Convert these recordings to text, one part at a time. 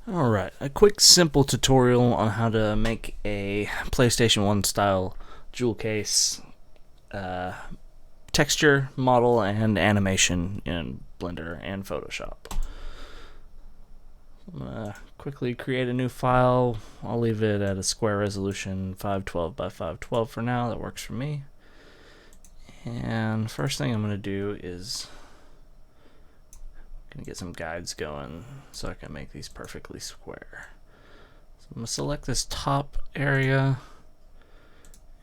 Alright, a quick simple tutorial on how to make a PlayStation 1 style jewel case texture, model, and animation in Blender and Photoshop. I'm going to quickly create a new file. I'll leave it at a square resolution 512 by 512 for now. That works for me. And first thing I'm going to do is get some guides going so I can make these perfectly square. So I'm going to select this top area,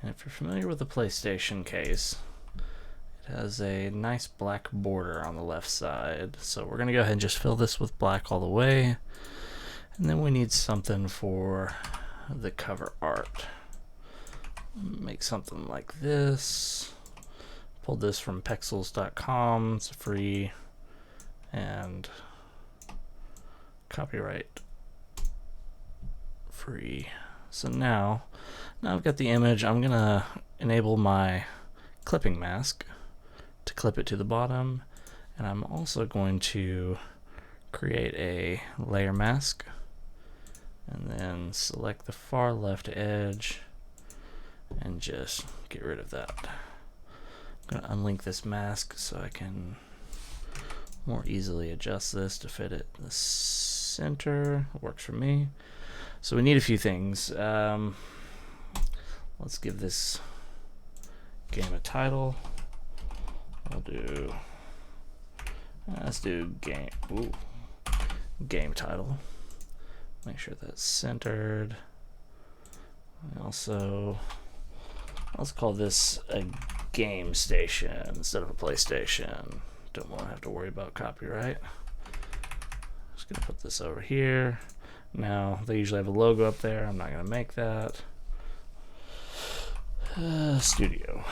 and if you're familiar with the PlayStation case, it has a nice black border on the left side. So we're going to go ahead and just fill this with black all the way, and then we need something for the cover art. Make something like this. Pulled this from pexels.com. It's free and copyright free. So now I've got the image. I'm gonna enable my clipping mask to clip it to the bottom, and I'm also going to create a layer mask and then select the far left edge and just get rid of that. I'm gonna unlink this mask so I can more easily adjust this to fit it in the center. It works for me. So we need a few things. Let's give this game a title. Let's do game. Ooh, game title. Make sure that's centered. Also, let's call this a game station instead of a PlayStation. Don't want to have to worry about copyright. Just gonna put this over here. Now they usually have a logo up there. I'm not gonna make that. Studio,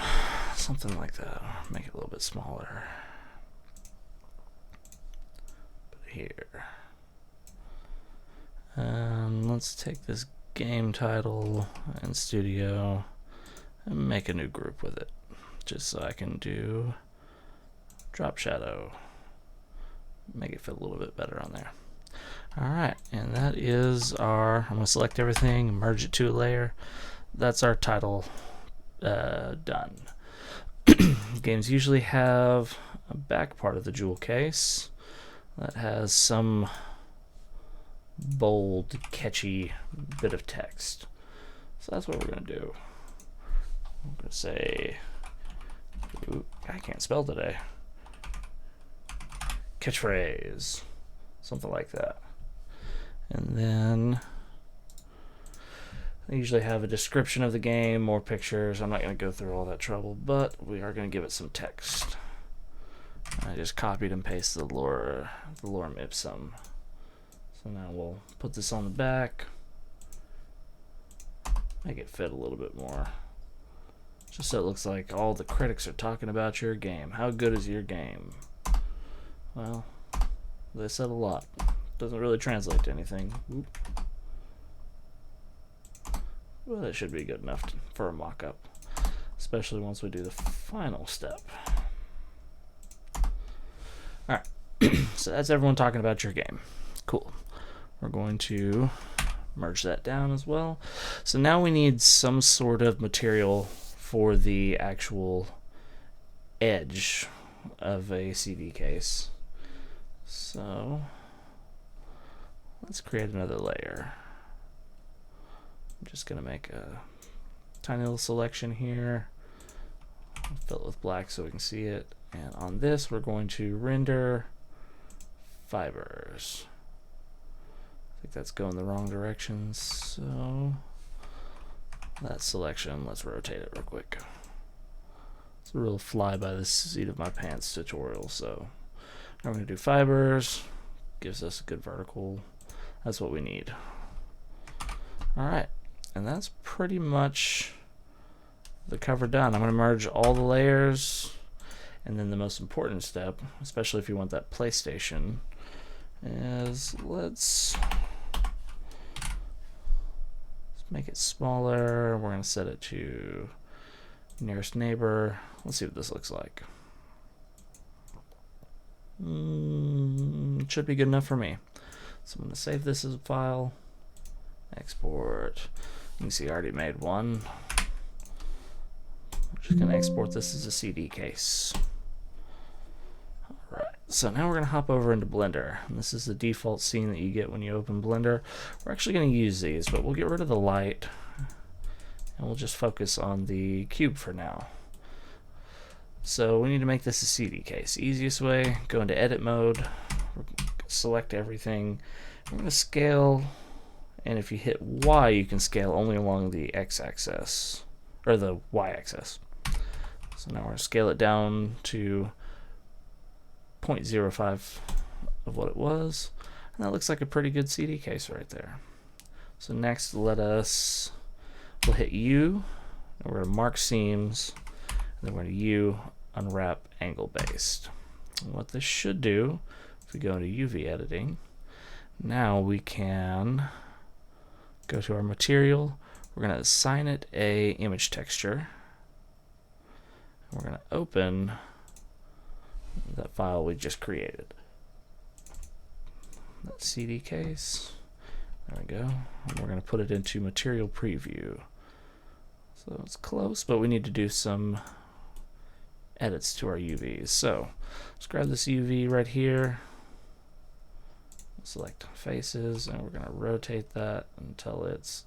something like that. Make it a little bit smaller. Put it here. Let's take this game title and studio and make a new group with it, just so I can do drop shadow, make it fit a little bit better on there. Alright, and that is I'm going to select everything, merge it to a layer. That's our title done. Games usually have a back part of the jewel case that has some bold, catchy bit of text. So that's what we're going to do. I'm going to say, ooh, I can't spell today. Catchphrase, something like that. And then I usually have a description of the game, more pictures. I'm not going to go through all that trouble, but we are going to give it some text. I just copied and pasted the lorem ipsum. So now we'll put this on the back, make it fit a little bit more, just so it looks like all the critics are talking about your game. How good is your game? Well, they said a lot. Doesn't really translate to anything. Oop. Well, it should be good enough for a mock-up, especially once we do the final step. Alright, so that's everyone talking about your game. Cool. We're going to merge that down as well. So now we need some sort of material for the actual edge of a CD case. So let's create another layer. I'm just going to make a tiny little selection here. Fill it with black so we can see it. And on this, we're going to render fibers. I think that's going the wrong direction. So that selection, let's rotate it real quick. It's a real fly by the seat of my pants tutorial. So now we're going to do fibers. Gives us a good vertical. That's what we need. Alright, and that's pretty much the cover done. I'm going to merge all the layers, and then the most important step, especially if you want that PlayStation, is let's make it smaller. We're going to set it to nearest neighbor. Let's see what this looks like. It should be good enough for me. So I'm going to save this as a file, export. You can see I already made one. I'm just going to export this as a CD case. Alright, so now we're going to hop over into Blender. And this is the default scene that you get when you open Blender. We're actually going to use these, but we'll get rid of the light and we'll just focus on the cube for now. So we need to make this a CD case. Easiest way, go into edit mode, select everything. We're going to scale, and if you hit Y, you can scale only along the x-axis, or the y-axis. So now we're going to scale it down to 0.05 of what it was, and that looks like a pretty good CD case right there. So next, we'll hit U, and we're going to mark seams, and then we're going to U, unwrap angle based. And what this should do, if we go into UV editing, now we can go to our material. We're going to assign it a image texture. And we're going to open that file we just created. That CD case. There we go. And we're going to put it into material preview. So it's close, but we need to do some edits to our UVs. So let's grab this UV right here, select faces, and we're going to rotate that until it's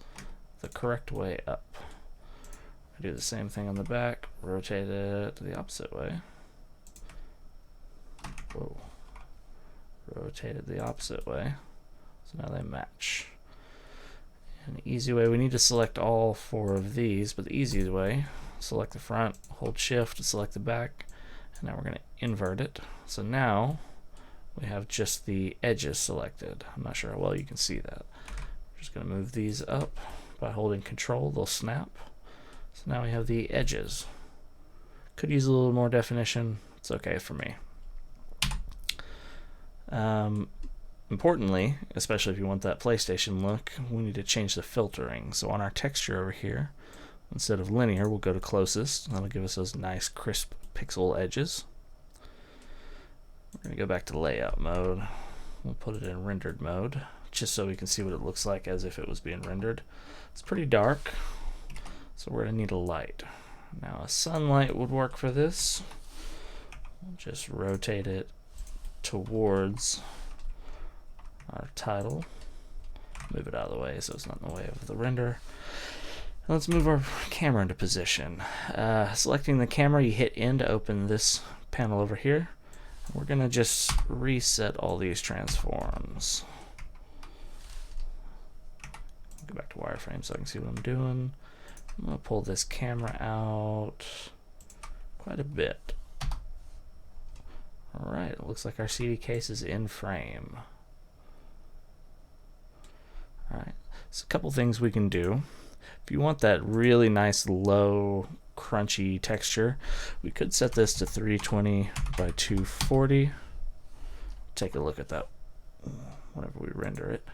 the correct way up. I do the same thing on the back, rotate it the opposite way. Whoa. Rotate it the opposite way. So now they match. An easy way, we need to select all 4 of these, but the easiest way, select the front, hold shift to select the back, and now we're going to invert it. So now we have just the edges selected. I'm not sure how well you can see that. I'm just going to move these up by holding control, they'll snap. So now we have the edges. Could use a little more definition, it's okay for me. Importantly, especially if you want that PlayStation look, we need to change the filtering. So on our texture over here, instead of linear, we'll go to closest. That'll give us those nice crisp pixel edges. We're going to go back to layout mode. We'll put it in rendered mode, just so we can see what it looks like as if it was being rendered. It's pretty dark, so we're going to need a light. Now a sunlight would work for this. We'll just rotate it towards our title. Move it out of the way so it's not in the way of the render. Let's move our camera into position. Selecting the camera, you hit N to open this panel over here. We're going to just reset all these transforms. Go back to wireframe so I can see what I'm doing. I'm going to pull this camera out quite a bit. Alright, it looks like our CD case is in frame. Alright, so a couple things we can do. If you want that really nice low crunchy texture, we could set this to 320 by 240. Take a look at that whenever we render it.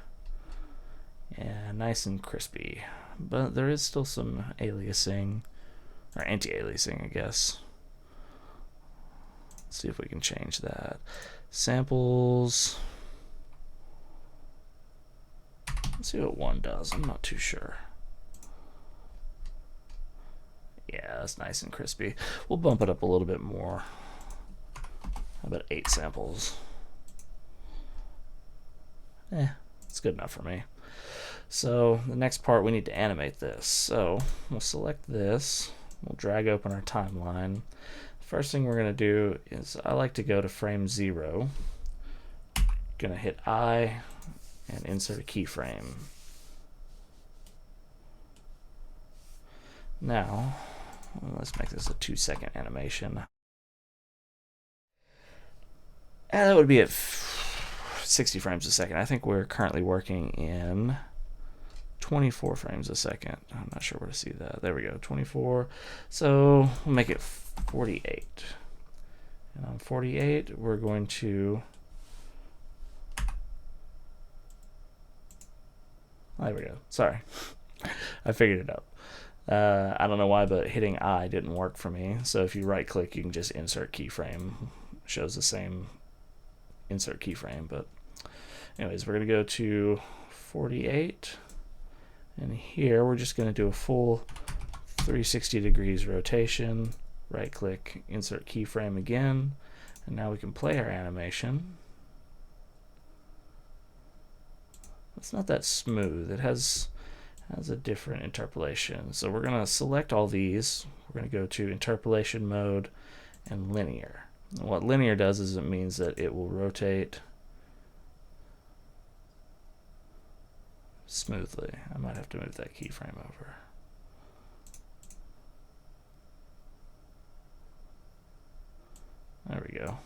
Yeah, nice and crispy. But there is still some aliasing, or anti-aliasing, I guess. Let's see if we can change that. Samples. Let's see what 1 does. I'm not too sure. Yeah, that's nice and crispy. We'll bump it up a little bit more. How about 8 samples? It's good enough for me. So the next part, we need to animate this. So we'll select this. We'll drag open our timeline. First thing we're going to do is I like to go to frame 0. Going to hit I and insert a keyframe. Now, let's make this a 2-second animation. And that would be at 60 frames a second. I think we're currently working in 24 frames a second. I'm not sure where to see that. There we go, 24. So we'll make it 48. And on 48, we're going to... There we go. Sorry. I figured it out. I don't know why, but hitting I didn't work for me. So if you right click, you can just insert keyframe. Shows the same insert keyframe, but anyways, we're going to go to 48. And here we're just going to do a full 360 degrees rotation. Right click, insert keyframe again. And now we can play our animation. It's not that smooth. It has a different interpolation. So we're going to select all these. We're going to go to interpolation mode and linear. And what linear does is it means that it will rotate smoothly. I might have to move that keyframe over. There we go.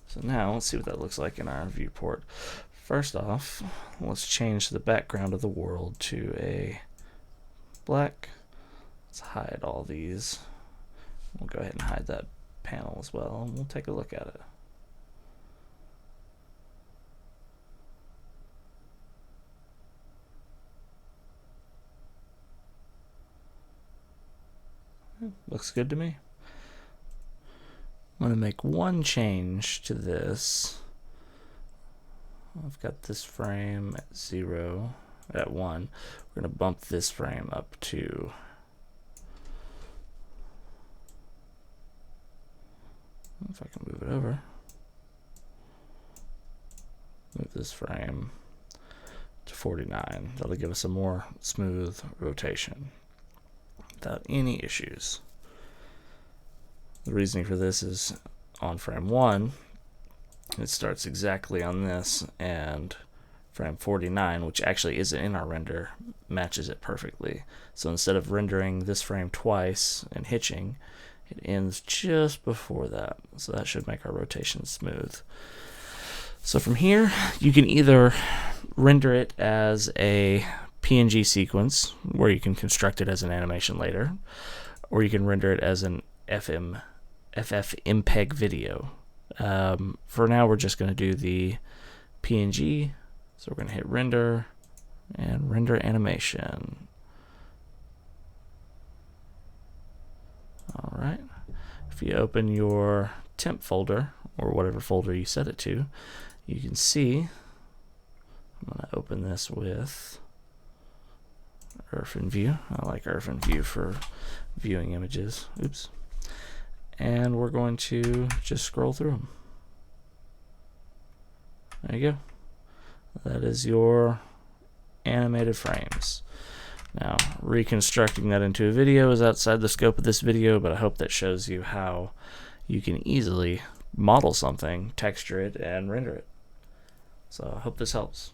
So now let's see what that looks like in our viewport. First off, let's change the background of the world to a black. Let's hide all these. We'll go ahead and hide that panel as well, and we'll take a look at it. Looks good to me. I'm going to make one change to this. I've got this frame at 0, at 1. We're going to bump this frame up to if I can move it over. Move this frame to 49. That'll give us a more smooth rotation without any issues. The reasoning for this is on frame 1, it starts exactly on this, and frame 49, which actually isn't in our render, matches it perfectly. So instead of rendering this frame twice and hitching, it ends just before that. So that should make our rotation smooth. So from here, you can either render it as a PNG sequence, where you can construct it as an animation later, or you can render it as an FFmpeg video. For now, we're just going to do the PNG. So we're going to hit render and render animation. All right. If you open your temp folder or whatever folder you set it to, you can see I'm going to open this with IrfanView. I like IrfanView for viewing images. Oops. And we're going to just scroll through them. There you go. That is your animated frames. Now, reconstructing that into a video is outside the scope of this video, but I hope that shows you how you can easily model something, texture it, and render it. So I hope this helps.